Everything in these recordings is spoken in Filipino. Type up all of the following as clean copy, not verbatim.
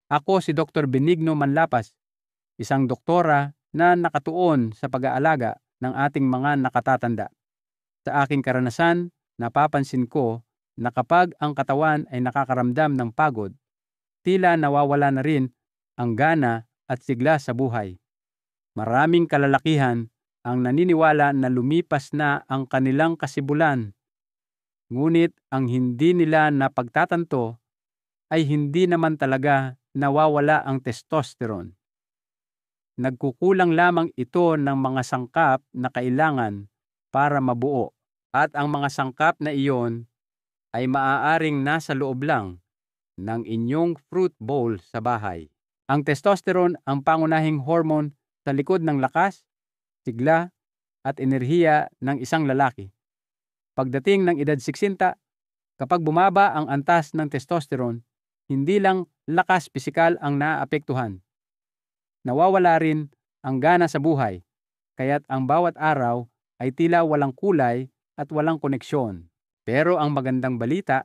Ako si Dr. Benigno Manlapas, isang doktora na nakatuon sa pag-aalaga ng ating mga nakatatanda. Sa aking karanasan, napapansin ko na kapag ang katawan ay nakakaramdam ng pagod, tila nawawala na rin ang gana at sigla sa buhay. Maraming kalalakihan ang naniniwala na lumipas na ang kanilang kasibulan, ngunit ang hindi nila napagtatanto ay hindi naman talaga nawawala ang testosterone. Nagkukulang lamang ito ng mga sangkap na kailangan para mabuo, at ang mga sangkap na iyon ay maaaring nasa loob lang ng inyong fruit bowl sa bahay. Ang testosterone ang pangunahing hormone sa likod ng lakas, sigla at enerhiya ng isang lalaki. Pagdating ng edad 60, kapag bumaba ang antas ng testosterone, hindi lang lakas pisikal ang naapektuhan. Nawawala rin ang gana sa buhay, kaya't ang bawat araw ay tila walang kulay at walang koneksyon. Pero ang magandang balita,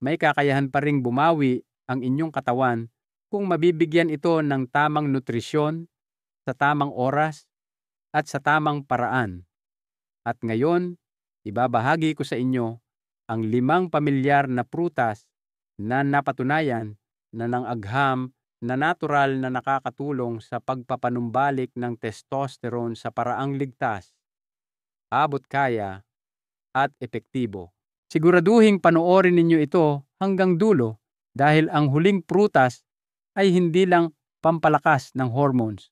may kakayahan pa ring bumawi ang inyong katawan kung mabibigyan ito ng tamang nutrisyon, sa tamang oras, at sa tamang paraan. At ngayon, ibabahagi ko sa inyo ang 5 pamilyar na prutas na napatunayan na ng agham na natural na nakakatulong sa pagpapanumbalik ng testosterone sa paraang ligtas, abot kaya, at epektibo. Siguraduhing panoorin ninyo ito hanggang dulo dahil ang huling prutas ay hindi lang pampalakas ng hormones.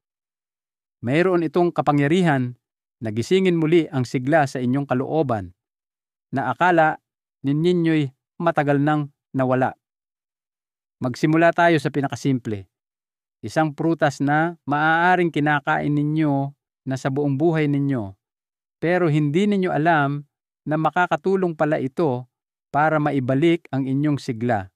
Mayroon itong kapangyarihan na gisingin muli ang sigla sa inyong kalooban na akala ninyo'y matagal nang nawala. Magsimula tayo sa pinakasimple. Isang prutas na maaaring kinakain ninyo na sa buong buhay ninyo, pero hindi ninyo alam na makakatulong pala ito para maibalik ang inyong sigla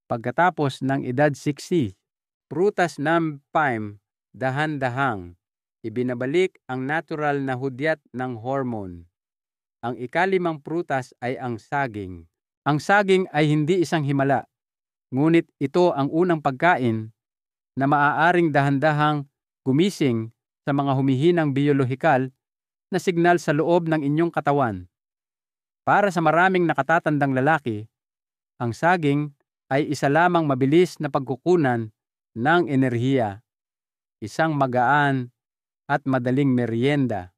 pagkatapos ng edad 60. Prutas ng PIME, dahan-dahang ibinabalik ang natural na hudyat ng hormone. Ang ika-5 prutas ay ang saging. Ang saging ay hindi isang himala, ngunit ito ang unang pagkain na maaaring dahan-dahang gumising sa mga humihinang biolohikal na signal sa loob ng inyong katawan. Para sa maraming nakatatandang lalaki, ang saging ay isa lamang mabilis na pagkukunan ng enerhiya, isang magaan at madaling merienda.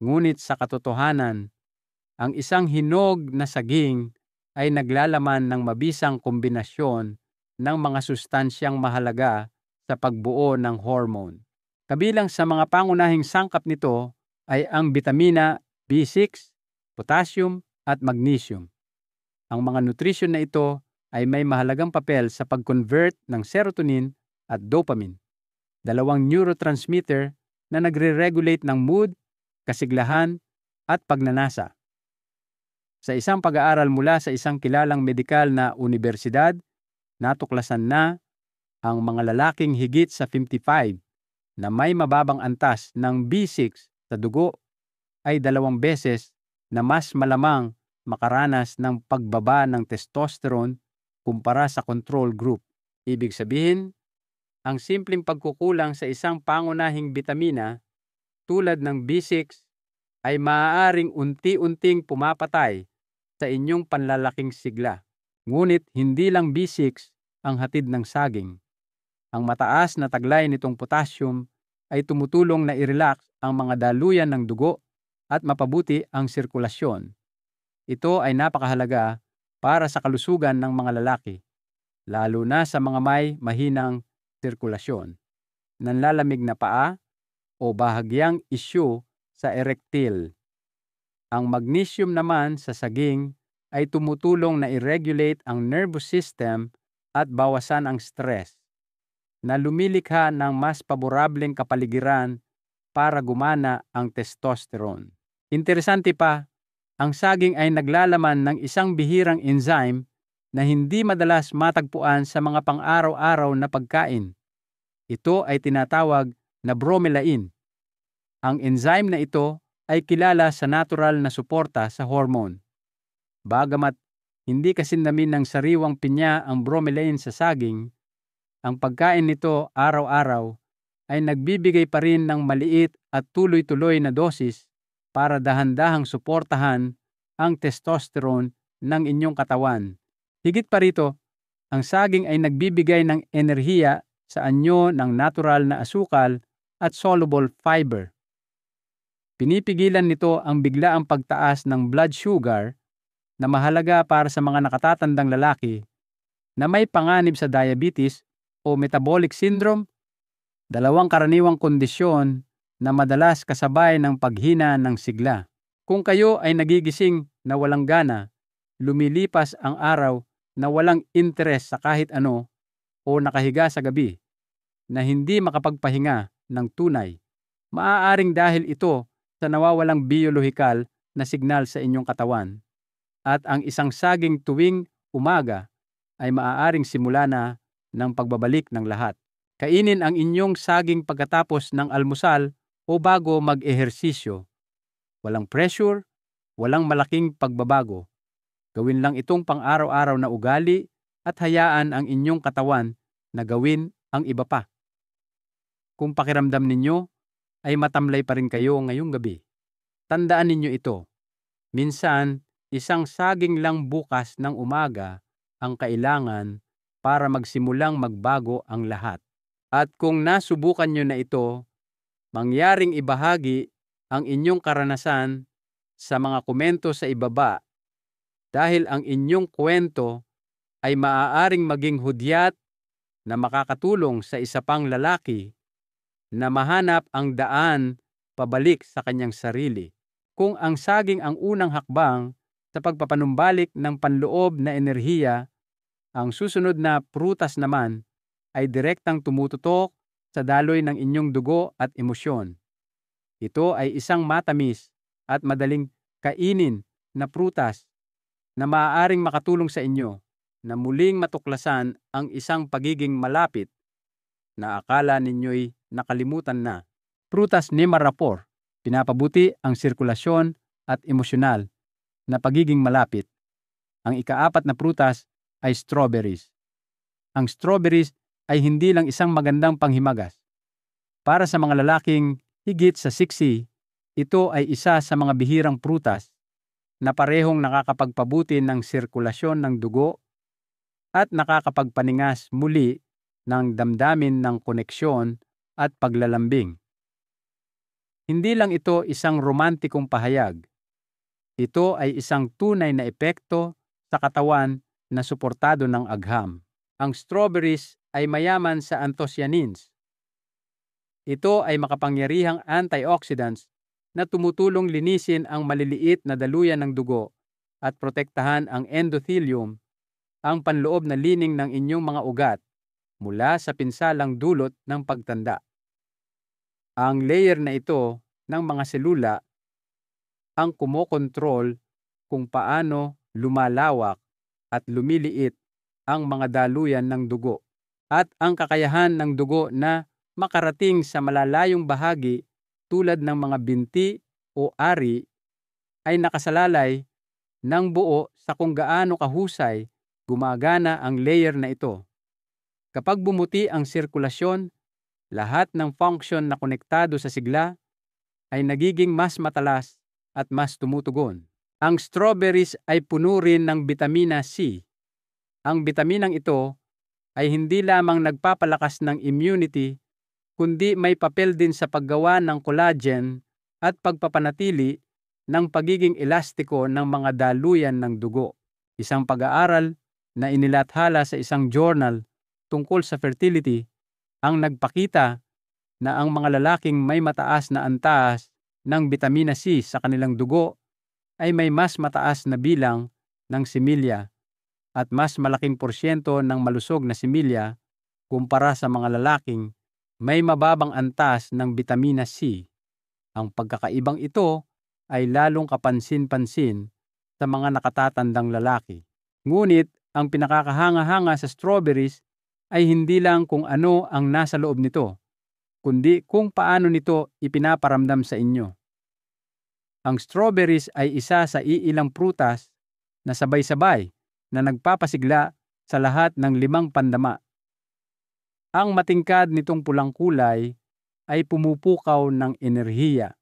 Ngunit sa katotohanan, ang isang hinog na saging ay naglalaman ng mabisang kombinasyon ng mga sustansyang mahalaga sa pagbuo ng hormone. Kabilang sa mga pangunahing sangkap nito ay ang bitamina B6, potassium at magnesium. Ang mga nutrisyon na ito ay may mahalagang papel sa pag-convert ng serotonin at dopamine, 2 neurotransmitter na nagre-regulate ng mood, kasiglahan at pagnanasa. Sa isang pag-aaral mula sa isang kilalang medikal na unibersidad, natuklasan na ang mga lalaking higit sa 55 na may mababang antas ng B6 sa dugo ay 2 beses na mas malamang makaranas ng pagbaba ng testosterone kumpara sa control group. Ibig sabihin, ang simpleng pagkukulang sa isang pangunahing bitamina tulad ng B6 ay maaaring unti-unting pumapatay sa inyong panlalaking sigla. Ngunit hindi lang B6 ang hatid ng saging. Ang mataas na taglay nitong potassium ay tumutulong na i-relax ang mga daluyan ng dugo at mapabuti ang sirkulasyon. Ito ay napakahalaga para sa kalusugan ng mga lalaki, lalo na sa mga may mahinang sirkulasyon, nanlalamig na paa o bahagyang isyu sa erectile. Ang magnesium naman sa saging ay tumutulong na i-regulate ang nervous system at bawasan ang stress, na lumilikha ng mas paborableng kapaligiran para gumana ang testosterone. Interesante pa, ang saging ay naglalaman ng isang bihirang enzyme na hindi madalas matagpuan sa mga pang-araw-araw na pagkain. Ito ay tinatawag na bromelain. Ang enzyme na ito ay kilala sa natural na suporta sa hormone. Bagamat hindi kasindami ng sariwang pinya ang bromelain sa saging, Ang pagkain nito araw-araw ay nagbibigay pa rin ng maliit at tuloy-tuloy na dosis para dahan-dahang suportahan ang testosterone ng inyong katawan. Higit pa rito, ang saging ay nagbibigay ng enerhiya sa anyo ng natural na asukal at soluble fiber. Pinipigilan nito ang biglaang pagtaas ng blood sugar na mahalaga para sa mga nakatatandang lalaki na may panganib sa diabetes o metabolic syndrome, dalawang karaniwang kondisyon na madalas kasabay ng paghina ng sigla. Kung kayo ay nagigising na walang gana, lumilipas ang araw na walang interes sa kahit ano o nakahiga sa gabi na hindi makapagpahinga ng tunay, maaaring dahil ito sa nawawalang biolohikal na signal sa inyong katawan. At ang isang saging tuwing umaga ay maaaring simula na ng pagbabalik ng lahat. Kainin ang inyong saging pagkatapos ng almusal o bago mag-ehersisyo. Walang pressure, walang malaking pagbabago. Gawin lang itong pang-araw-araw na ugali at hayaan ang inyong katawan na gawin ang iba pa. Kung pakiramdam ninyo ay matamlay pa rin kayo ngayong gabi, tandaan ninyo ito. Minsan, isang saging lang bukas ng umaga ang kailangan para magsimulang magbago ang lahat. At kung nasubukan nyo na ito, mangyaring ibahagi ang inyong karanasan sa mga komento sa ibaba dahil ang inyong kwento ay maaaring maging hudyat na makakatulong sa isa pang lalaki na mahanap ang daan pabalik sa kanyang sarili. Kung ang saging ang unang hakbang sa pagpapanumbalik ng panloob na enerhiya, ang susunod na prutas naman ay direktang tumututok sa daloy ng inyong dugo at emosyon. Ito ay isang matamis at madaling kainin na prutas na maaaring makatulong sa inyo na muling matuklasan ang isang pagiging malapit na akala ninyo'y nakalimutan na. Prutas ni Marapor, pinapabuti ang sirkulasyon at emosyonal na pagiging malapit. Ang ika-4 na prutas ay strawberries. Ang strawberries ay hindi lang isang magandang panghimagas. Para sa mga lalaking higit sa 60, ito ay isa sa mga bihirang prutas na parehong nakakapagpabuti ng sirkulasyon ng dugo at nakakapagpaningas muli ng damdamin ng koneksyon at paglalambing. Hindi lang ito isang romantikong pahayag. Ito ay isang tunay na epekto sa katawan na suportado ng agham. Ang strawberries ay mayaman sa anthocyanins. Ito ay makapangyarihang antioxidants na tumutulong linisin ang maliliit na daluyan ng dugo at protektahan ang endothelium, ang panloob na lining ng inyong mga ugat mula sa pinsalang dulot ng pagtanda. Ang layer na ito ng mga selula ang kumokontrol kung paano lumalawak at lumiliit ang mga daluyan ng dugo at ang kakayahan ng dugo na makarating sa malalayong bahagi tulad ng mga binti o ari ay nakasalalay ng buo sa kung gaano kahusay gumagana ang layer na ito. Kapag bumuti ang sirkulasyon, lahat ng function na konektado sa sigla ay nagiging mas matalas at mas tumutugon. Ang strawberries ay puno rin ng bitamina C. Ang bitaminang ito ay hindi lamang nagpapalakas ng immunity, kundi may papel din sa paggawa ng collagen at pagpapanatili ng pagiging elastiko ng mga daluyan ng dugo. Isang pag-aaral na inilathala sa isang journal tungkol sa fertility ang nagpakita na ang mga lalaking may mataas na antas ng bitamina C sa kanilang dugo ay may mas mataas na bilang ng similya at mas malaking porsyento ng malusog na similya kumpara sa mga lalaking may mababang antas ng bitamina C. Ang pagkakaibang ito ay lalong kapansin-pansin sa mga nakatatandang lalaki. Ngunit ang pinakakahanga-hanga sa strawberries ay hindi lang kung ano ang nasa loob nito, kundi kung paano nito ipinaparamdam sa inyo. Ang strawberries ay isa sa iilang prutas na sabay-sabay na nagpapasigla sa lahat ng 5 pandama. Ang matingkad nitong pulang kulay ay pumupukaw ng enerhiya.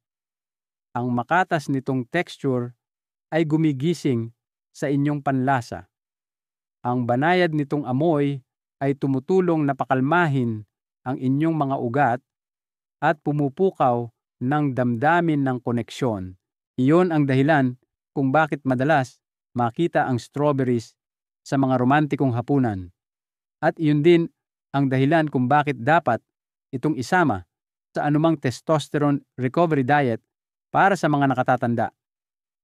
Ang makatas nitong texture ay gumigising sa inyong panlasa. Ang banayad nitong amoy ay tumutulong na pakalmahin ang inyong mga ugat at pumupukaw ng damdamin ng koneksyon. Iyon ang dahilan kung bakit madalas makita ang strawberries sa mga romantikong hapunan. At iyon din ang dahilan kung bakit dapat itong isama sa anumang testosterone recovery diet para sa mga nakatatanda.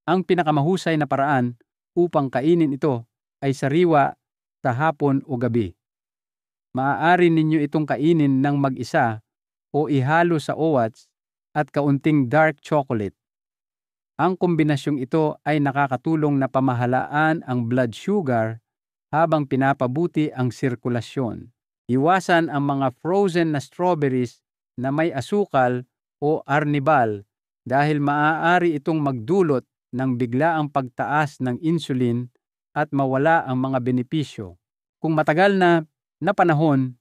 Ang pinakamahusay na paraan upang kainin ito ay sariwa sa hapon o gabi. Maaari ninyo itong kainin ng mag-isa o ihalo sa oats at kaunting dark chocolate. Ang kombinasyong ito ay nakakatulong na pamahalaan ang blood sugar habang pinapabuti ang sirkulasyon. Iwasan ang mga frozen na strawberries na may asukal o arnibal dahil maaari itong magdulot ng biglaang pagtaas ng insulin at mawala ang mga benepisyo. Kung matagal na panahon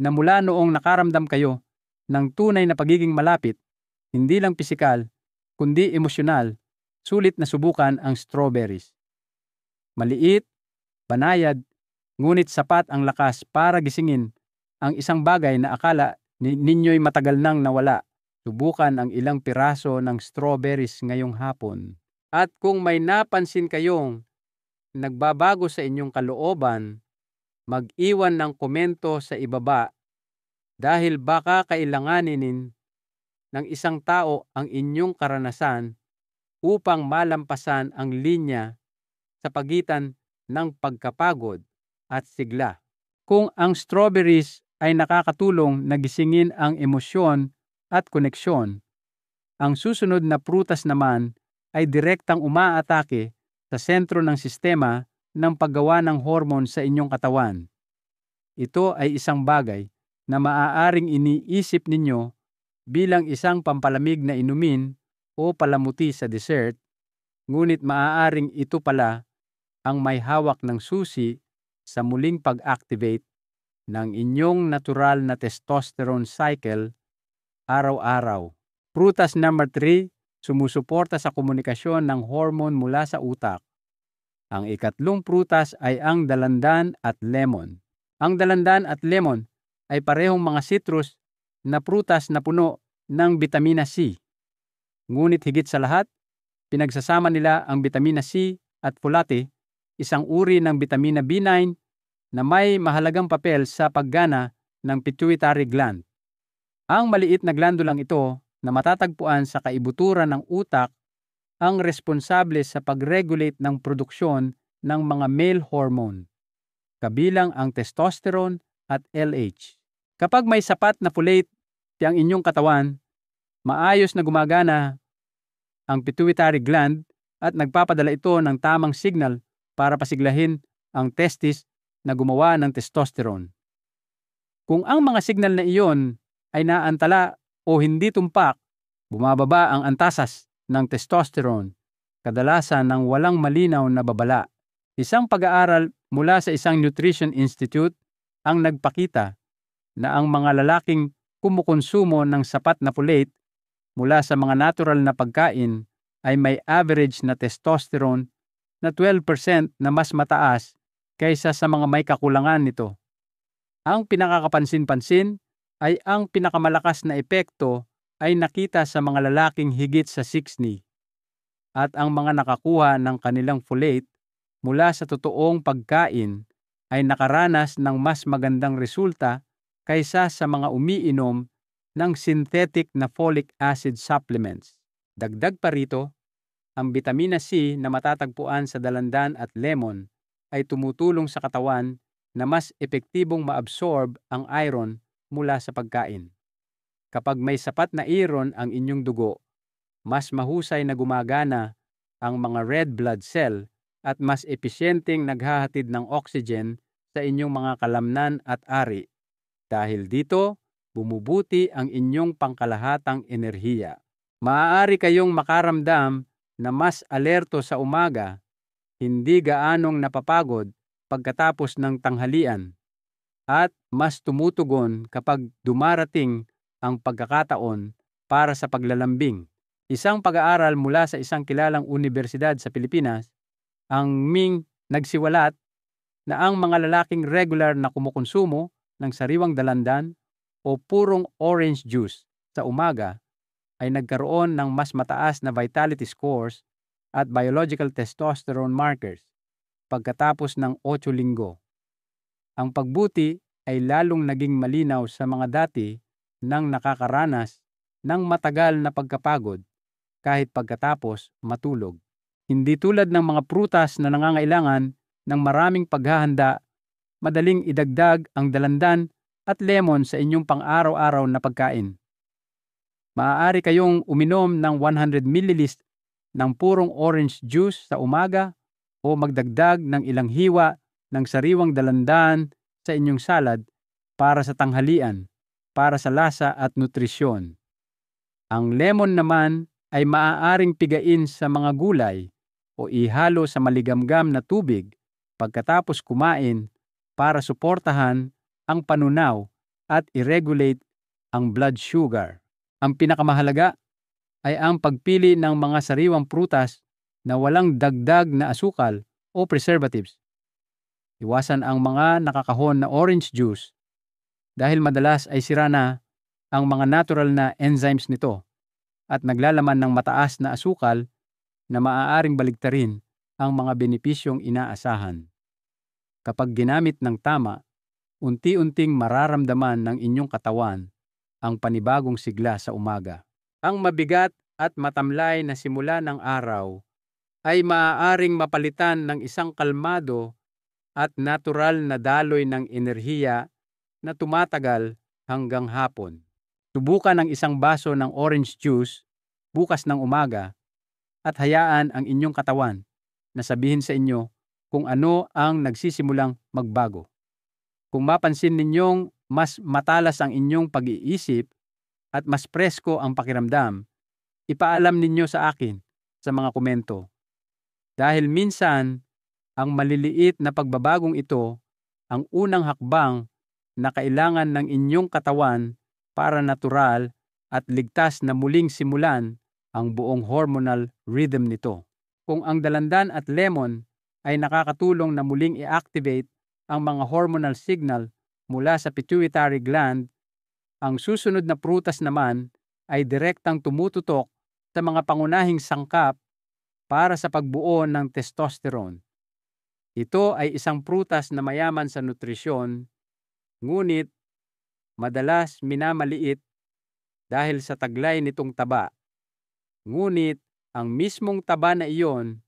na mula noong nakaramdam kayo ng tunay na pagiging malapit, hindi lang pisikal, kundi emosyonal, sulit na subukan ang strawberries. Maliit, banayad, ngunit sapat ang lakas para gisingin ang isang bagay na akala ninyo'y matagal nang nawala. Subukan ang ilang piraso ng strawberries ngayong hapon. At kung may napansin kayong nagbabago sa inyong kalooban, mag-iwan ng komento sa ibaba dahil baka kailanganin ng isang tao ang inyong karanasan upang malampasan ang linya sa pagitan ng pagkapagod at sigla. Kung ang strawberries ay nakakatulong na gisingin ang emosyon at koneksyon, ang susunod na prutas naman ay direktang umaatake sa sentro ng sistema ng paggawa ng hormone sa inyong katawan. Ito ay isang bagay na maaaring iniisip ninyo bilang isang pampalamig na inumin o palamuti sa dessert, ngunit maaaring ito pala ang may hawak ng susi sa muling pag-activate ng inyong natural na testosterone cycle araw-araw. Prutas number 3, sumusuporta sa komunikasyon ng hormone mula sa utak. Ang ikatlong prutas ay ang dalandan at lemon. Ang dalandan at lemon ay parehong mga citrus na prutas na puno ng bitamina C. Ngunit higit sa lahat, pinagsasama nila ang bitamina C at folate, isang uri ng bitamina B9 na may mahalagang papel sa paggana ng pituitary gland. Ang maliit na glandulang ito na matatagpuan sa kaibuturan ng utak ang responsable sa pag-regulate ng produksyon ng mga male hormone, kabilang ang testosterone at LH. Kapag may sapat na folate ang inyong katawan, maayos na gumagana ang pituitary gland at nagpapadala ito ng tamang signal para pasiglahin ang testis na gumawa ng testosterone. Kung ang mga signal na iyon ay naantala o hindi tumpak, bumababa ang antasas ng testosterone, kadalasan ng walang malinaw na babala. Isang pag-aaral mula sa isang nutrition institute ang nagpakita na ang mga lalaking kumukonsumo ng sapat na folate mula sa mga natural na pagkain ay may average na testosterone na 12% na mas mataas kaysa sa mga may kakulangan nito. Ang pinakakapansin-pansin ay ang pinakamalakas na epekto ay nakita sa mga lalaking higit sa 60 at ang mga nakakuha ng kanilang folate mula sa totoong pagkain ay nakaranas ng mas magandang resulta kaysa sa mga umiinom ng synthetic na folic acid supplements. Dagdag pa rito, ang bitamina C na matatagpuan sa dalandan at lemon ay tumutulong sa katawan na mas epektibong maabsorb ang iron mula sa pagkain. Kapag may sapat na iron ang inyong dugo, mas mahusay na gumagana ang mga red blood cell at mas episyenteng naghahatid ng oxygen sa inyong mga kalamnan at ari. Dahil dito, bumubuti ang inyong pangkalahatang enerhiya. Maaari kayong makaramdam na mas alerto sa umaga, hindi gaanong napapagod pagkatapos ng tanghalian, at mas tumutugon kapag dumarating ang pagkakataon para sa paglalambing. Isang pag-aaral mula sa isang kilalang unibersidad sa Pilipinas ang nagsiwalat na ang mga lalaking regular na kumukonsumo ng sariwang dalandan o purong orange juice sa umaga ay nagkaroon ng mas mataas na vitality scores at biological testosterone markers pagkatapos ng 8 linggo. Ang pagbuti ay lalong naging malinaw sa mga dati nang nakakaranas ng matagal na pagkapagod kahit pagkatapos matulog. Hindi tulad ng mga prutas na nangangailangan ng maraming paghahanda, madaling idagdag ang dalandan at lemon sa inyong pang-araw-araw na pagkain. Maaari kayong uminom ng 100 ml ng purong orange juice sa umaga o magdagdag ng ilang hiwa ng sariwang dalandan sa inyong salad para sa tanghalian, para sa lasa at nutrisyon. Ang lemon naman ay maaaring pigain sa mga gulay o ihalo sa maligamgam na tubig pagkatapos kumain para suportahan ang panunaw at i-regulate ang blood sugar. Ang pinakamahalaga ay ang pagpili ng mga sariwang prutas na walang dagdag na asukal o preservatives. Iwasan ang mga nakakahon na orange juice dahil madalas ay sira na ang mga natural na enzymes nito at naglalaman ng mataas na asukal na maaaring baligtarin ang mga benepisyong inaasahan. Kapag ginamit ng tama, unti-unting mararamdaman ng inyong katawan ang panibagong sigla sa umaga. Ang mabigat at matamlay na simula ng araw ay maaaring mapalitan ng isang kalmado at natural na daloy ng enerhiya na tumatagal hanggang hapon. Subukan ang isang baso ng orange juice bukas ng umaga at hayaan ang inyong katawan na sabihin sa inyo kung ano ang nagsisimulang magbago. Kung mapansin ninyong mas matalas ang inyong pag-iisip at mas presko ang pakiramdam, ipaalam ninyo sa akin sa mga komento. Dahil minsan, ang maliliit na pagbabagong ito ang unang hakbang na kailangan ng inyong katawan para natural at ligtas na muling simulan ang buong hormonal rhythm nito. Kung ang dalandan at lemon ay nakakatulong na muling i-activate ang mga hormonal signal mula sa pituitary gland, ang susunod na prutas naman ay direktang tumututok sa mga pangunahing sangkap para sa pagbuo ng testosterone. Ito ay isang prutas na mayaman sa nutrisyon, ngunit madalas minamaliit dahil sa taglay nitong taba. Ngunit ang mismong taba na iyon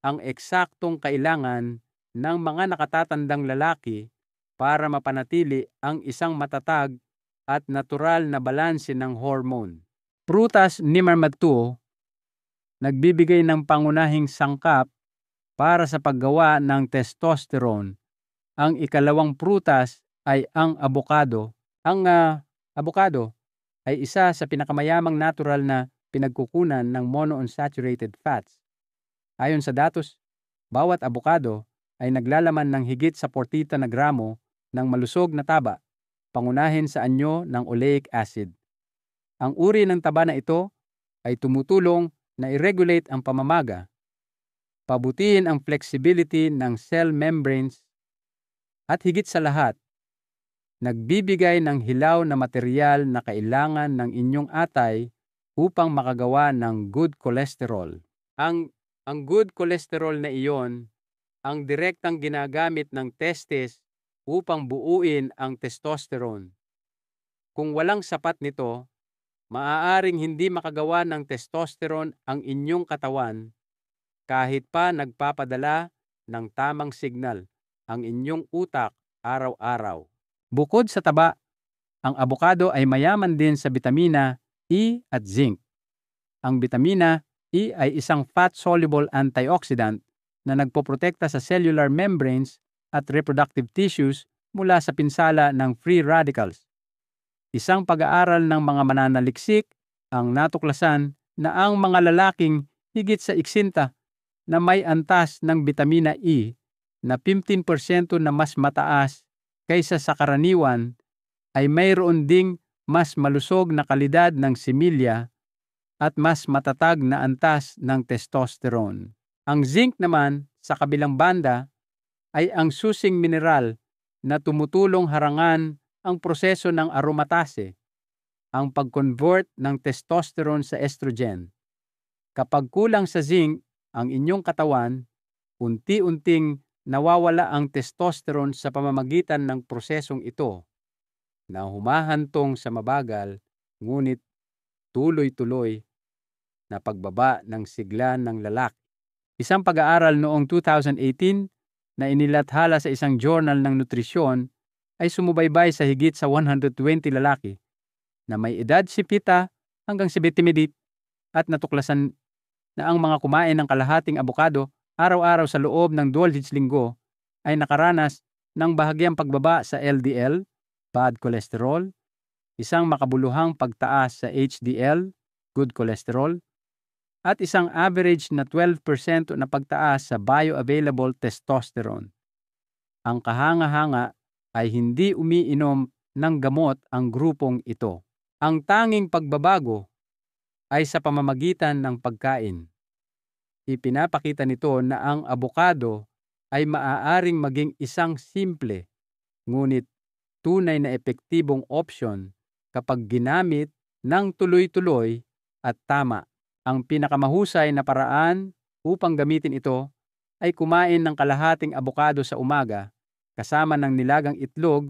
ang eksaktong kailangan ng mga nakatatandang lalaki para mapanatili ang isang matatag at natural na balanse ng hormone. Prutas ni Marmadtuo nagbibigay ng pangunahing sangkap para sa paggawa ng testosterone. Ang ikalawang prutas ay ang abokado. Ang abokado ay isa sa pinakamayamang natural na pinagkukunan ng monounsaturated fats. Ayon sa datos, bawat abokado ay naglalaman ng higit sa 40 na gramo ng malusog na taba, pangunahin sa anyo ng oleic acid. Ang uri ng taba na ito ay tumutulong na i-regulate ang pamamaga, pabutihin ang flexibility ng cell membranes, at higit sa lahat, nagbibigay ng hilaw na materyal na kailangan ng inyong atay upang makagawa ng good cholesterol. Ang good cholesterol na iyon ang direktang ginagamit ng testes upang buuin ang testosterone. Kung walang sapat nito, maaaring hindi makagawa ng testosterone ang inyong katawan kahit pa nagpapadala ng tamang signal ang inyong utak araw-araw. Bukod sa taba, ang abokado ay mayaman din sa bitamina E at zinc. Ang bitamina E ay isang fat-soluble antioxidant na nagpoprotekta sa cellular membranes at reproductive tissues mula sa pinsala ng free radicals. Isang pag-aaral ng mga mananaliksik ang natuklasan na ang mga lalaking higit sa 60 na may antas ng bitamina E na 15% na mas mataas kaysa sa karaniwan, ay mayroon ding mas malusog na kalidad ng similya at mas matatag na antas ng testosterone. Ang zinc naman, sa kabilang banda, ay ang susing mineral na tumutulong harangan ang proseso ng aromatase, ang pag-convert ng testosterone sa estrogen. Kapag kulang sa zinc ang inyong katawan, unti-unting nawawala ang testosterone sa pamamagitan ng prosesong ito na humahantong sa mabagal ngunit tuloy-tuloy na pagbaba ng sigla ng lalaki. Isang pag-aaral noong 2018 na inilathala sa isang journal ng nutrisyon ay sumubaybay sa higit sa 120 lalaki na may edad 70 hanggang 70 at natuklasan na ang mga kumain ng kalahating abokado araw-araw sa loob ng 12 linggo ay nakaranas ng bahagyang pagbaba sa LDL, bad cholesterol, isang makabuluhang pagtaas sa HDL, good cholesterol, at isang average na 12% na pagtaas sa bioavailable testosterone. Ang kahanga-hanga ay hindi umiinom ng gamot ang grupong ito. Ang tanging pagbabago ay sa pamamagitan ng pagkain. Ipinapakita nito na ang abokado ay maaaring maging isang simple, ngunit tunay na epektibong opsyon kapag ginamit ng tuloy-tuloy at tama. Ang pinakamahusay na paraan upang gamitin ito ay kumain ng kalahating abokado sa umaga kasama ng nilagang itlog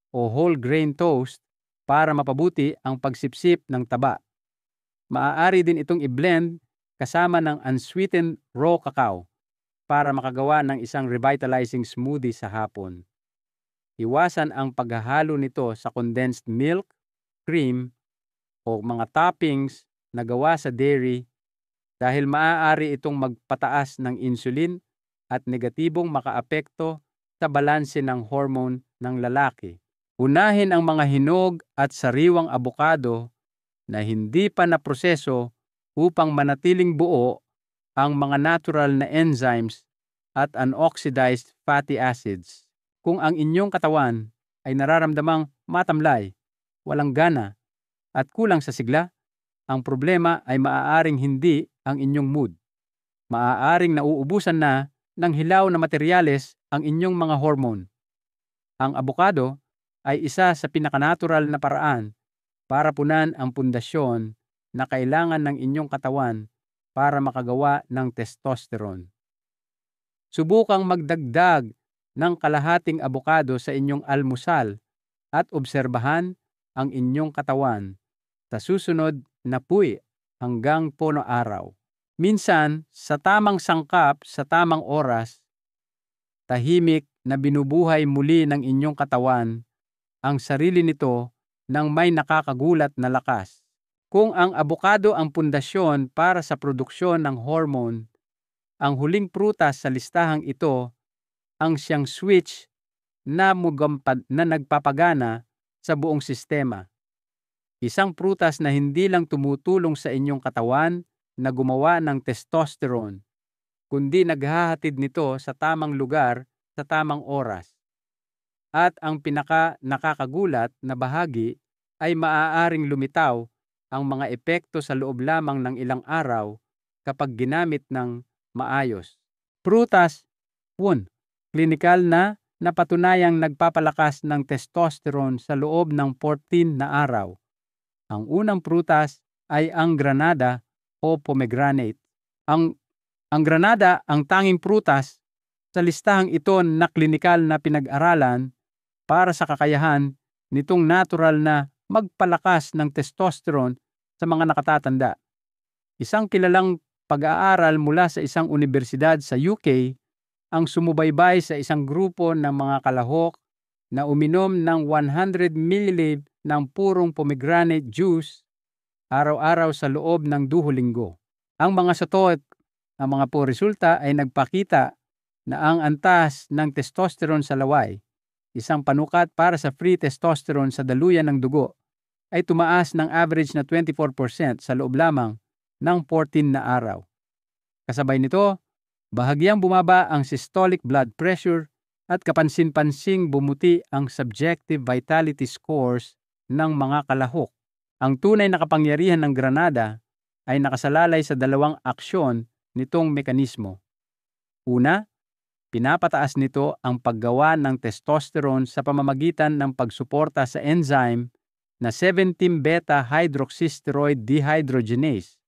o whole grain toast para mapabuti ang pagsipsip ng taba. Maaari din itong i-blend kasama ng unsweetened raw cacao para makagawa ng isang revitalizing smoothie sa hapon. Iwasan ang paghahalo nito sa condensed milk, cream, o mga toppings na gawa sa dairy dahil maaari itong magpataas ng insulin at negatibong makaapekto sa balanse ng hormone ng lalaki. Unahin ang mga hinog at sariwang abokado na hindi pa naproseso upang manatiling buo ang mga natural na enzymes at unoxidized fatty acids. Kung ang inyong katawan ay nararamdamang matamlay, walang gana, at kulang sa sigla, ang problema ay maaaring hindi ang inyong mood. Maaaring nauubusan na ng hilaw na materyales ang inyong mga hormone. Ang abokado ay isa sa pinakanatural na paraan para punan ang pundasyon na kailangan ng inyong katawan para makagawa ng testosterone. Subukang magdagdag ng kalahating abokado sa inyong almusal at obserbahan ang inyong katawan sa susunod na puwi hanggang puno araw. Minsan, sa tamang sangkap sa tamang oras, tahimik na binubuhay muli ng inyong katawan ang sarili nito ng may nakakagulat na lakas. Kung ang abokado ang pundasyon para sa produksyon ng hormone, ang huling prutas sa listahang ito ang siyang switch na nagpapagana sa buong sistema. Isang prutas na hindi lang tumutulong sa inyong katawan na gumawa ng testosterone, kundi naghahatid nito sa tamang lugar sa tamang oras. At ang nakakagulat na bahagi ay maaaring lumitaw ang mga epekto sa loob lamang ng ilang araw kapag ginamit ng maayos. Prutas 1. Klinikal na napatunayang nagpapalakas ng testosterone sa loob ng 14 na araw. Ang unang prutas ay ang granada o pomegranate. Ang granada ang tanging prutas sa listahang ito na klinikal na pinag-aralan para sa kakayahan nitong natural na magpalakas ng testosterone sa mga nakatatanda. Isang kilalang pag-aaral mula sa isang unibersidad sa UK ang sumubaybay sa isang grupo ng mga kalahok na uminom ng 100 ml ng purong pomegranate juice araw-araw sa loob ng 2 linggo. Ang mga satot, ang mga resulta ay nagpakita na ang antas ng testosterone sa laway, isang panukat para sa free testosterone sa daluyan ng dugo, ay tumaas ng average na 24% sa loob lamang ng 14 na araw. Kasabay nito, bahagyang bumaba ang systolic blood pressure At kapansin-pansing bumuti ang subjective vitality scores ng mga kalahok. Ang tunay na kapangyarihan ng Granada ay nakasalalay sa dalawang aksyon nitong mekanismo. Una, pinapataas nito ang paggawa ng testosterone sa pamamagitan ng pagsuporta sa enzyme na 17-beta-hydroxysteroid dehydrogenase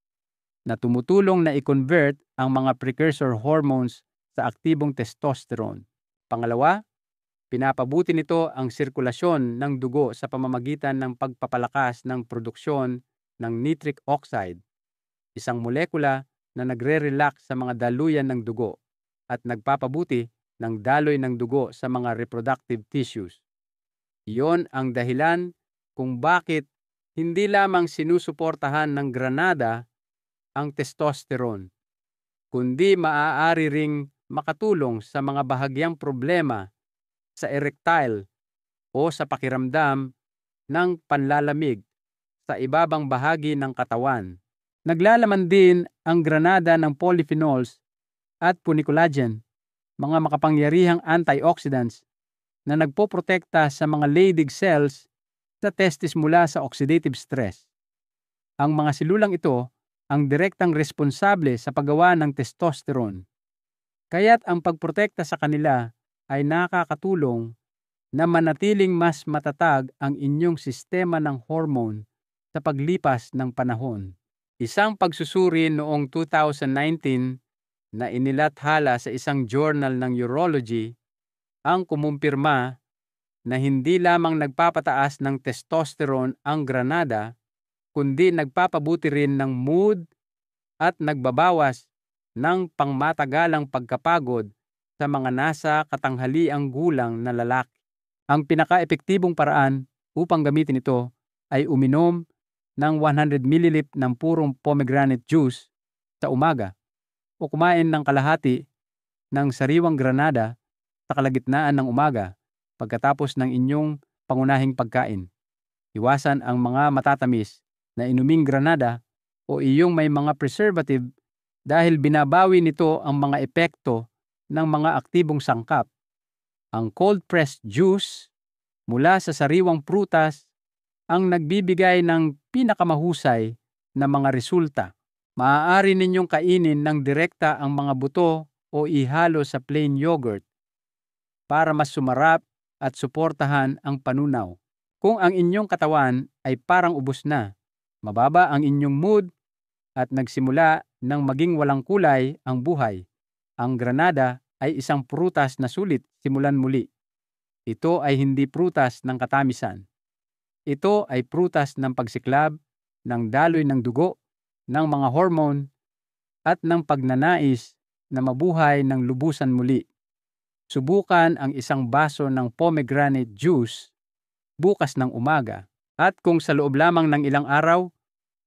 na tumutulong na i-convert ang mga precursor hormones sa aktibong testosterone. Pangalawa, pinapabuti nito ang sirkulasyon ng dugo sa pamamagitan ng pagpapalakas ng produksyon ng nitric oxide, isang molekula na nagre-relax sa mga daluyan ng dugo at nagpapabuti ng daloy ng dugo sa mga reproductive tissues. Iyon ang dahilan kung bakit hindi lamang sinusuportahan ng Granada ang testosterone, kundi maaari ring makatulong sa mga bahagyang problema sa erectile o sa pakiramdam ng panlalamig sa ibabang bahagi ng katawan. Naglalaman din ang Granada ng polyphenols at punicolagen, mga makapangyarihang antioxidants na nagpoprotekta sa mga Leydig cells sa testis mula sa oxidative stress. Ang mga silulang ito ang direktang responsable sa paggawa ng testosterone. Kaya't ang pagprotekta sa kanila ay nakakatulong na manatiling mas matatag ang inyong sistema ng hormone sa paglipas ng panahon. Isang pagsusuri noong 2019 na inilathala sa isang journal ng urology ang kumumpirma na hindi lamang nagpapataas ng testosterone ang Granada, kundi nagpapabuti rin ng mood at nagbabawas ng pangmatagalang pagkapagod sa mga nasa katanghaliang gulang na lalaki. Ang pinaka-epektibong paraan upang gamitin ito ay uminom ng 100 ml ng purong pomegranate juice sa umaga o kumain ng kalahati ng sariwang Granada sa kalagitnaan ng umaga pagkatapos ng inyong pangunahing pagkain. Iwasan ang mga matatamis na inuming Granada o iyong may mga preservative dahil binabawi nito ang mga epekto ng mga aktibong sangkap. Ang cold-pressed juice mula sa sariwang prutas ang nagbibigay ng pinakamahusay na mga resulta. Maaari ninyong kainin ng direkta ang mga buto o ihalo sa plain yogurt para mas sumarap at suportahan ang panunaw. Kung ang inyong katawan ay parang ubos na, mababa ang inyong mood at nagsimula ng maging walang kulay ang buhay, ang Granada ay isang prutas na sulit simulan muli. Ito ay hindi prutas ng katamisan. Ito ay prutas ng pagsiklab, ng daloy ng dugo, ng mga hormone, at ng pagnanais na mabuhay ng lubusan muli. Subukan ang isang baso ng pomegranate juice bukas ng umaga, at kung sa loob lamang ng ilang araw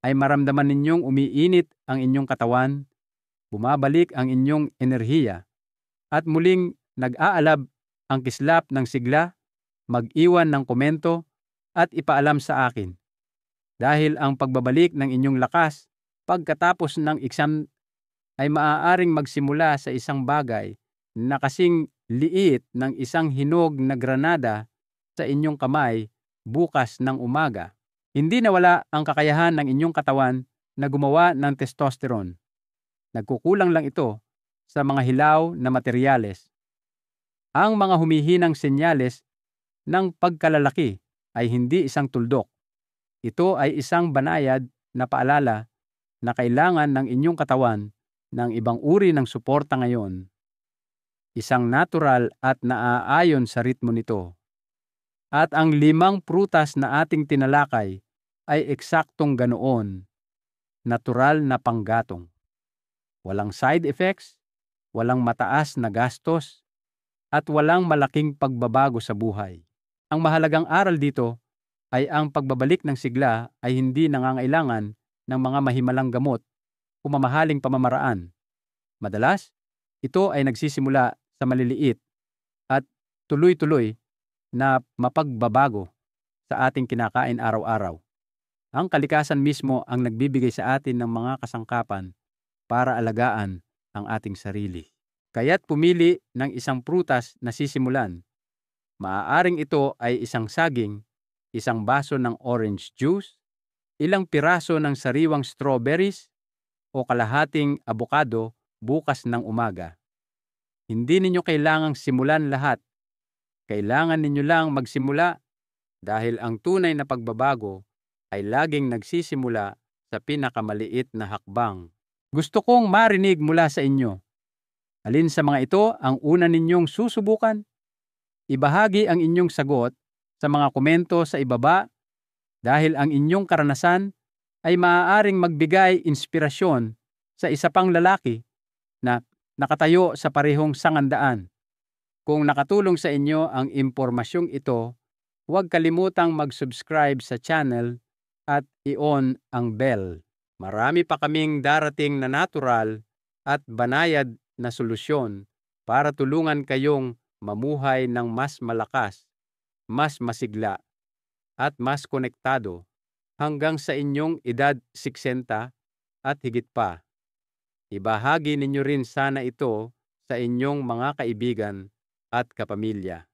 ay maramdaman ninyong umiinit ang inyong katawan, bumabalik ang inyong enerhiya, at muling nag-aalab ang kislap ng sigla, mag-iwan ng komento at ipaalam sa akin. Dahil ang pagbabalik ng inyong lakas pagkatapos ng exam ay maaaring magsimula sa isang bagay na kasing liit ng isang hinog na Granada sa inyong kamay bukas ng umaga. Hindi nawala ang kakayahan ng inyong katawan na gumawa ng testosterone. Nagkukulang lang ito sa mga hilaw na materyales. Ang mga humihinang senyales ng pagkalalaki ay hindi isang tuldok. Ito ay isang banayad na paalala na kailangan ng inyong katawan ng ibang uri ng suporta ngayon. Isang natural at naaayon sa ritmo nito. At ang 5 prutas na ating tinalakay ay eksaktong ganoon. Natural na panggatong. Walang side effects, walang mataas na gastos, at walang malaking pagbabago sa buhay. Ang mahalagang aral dito ay ang pagbabalik ng sigla ay hindi nangangailangan ng mga mahimalang gamot o mamahaling pamamaraan. Madalas, ito ay nagsisimula sa maliliit at tuloy-tuloy na mapagbabago sa ating kinakain araw-araw. Ang kalikasan mismo ang nagbibigay sa atin ng mga kasangkapan para alagaan ang ating sarili. Kaya't pumili ng isang prutas na sisimulan. Maaaring ito ay isang saging, isang baso ng orange juice, ilang piraso ng sariwang strawberries, o kalahating abokado bukas ng umaga. Hindi ninyo kailangang simulan lahat. Kailangan ninyo lang magsimula dahil ang tunay na pagbabago ay laging nagsisimula sa pinakamaliit na hakbang. Gusto kong marinig mula sa inyo. Alin sa mga ito ang una ninyong susubukan? Ibahagi ang inyong sagot sa mga komento sa ibaba dahil ang inyong karanasan ay maaaring magbigay inspirasyon sa isa pang lalaki na nakatayo sa parehong sangandaan. Kung nakatulong sa inyo ang impormasyong ito, huwag kalimutang mag-subscribe sa channel at i-on ang bell. Marami pa kaming darating na natural at banayad na solusyon para tulungan kayong mamuhay ng mas malakas, mas masigla, at mas konektado hanggang sa inyong edad 60 at higit pa. Ibahagi ninyo rin sana ito sa inyong mga kaibigan at kapamilya.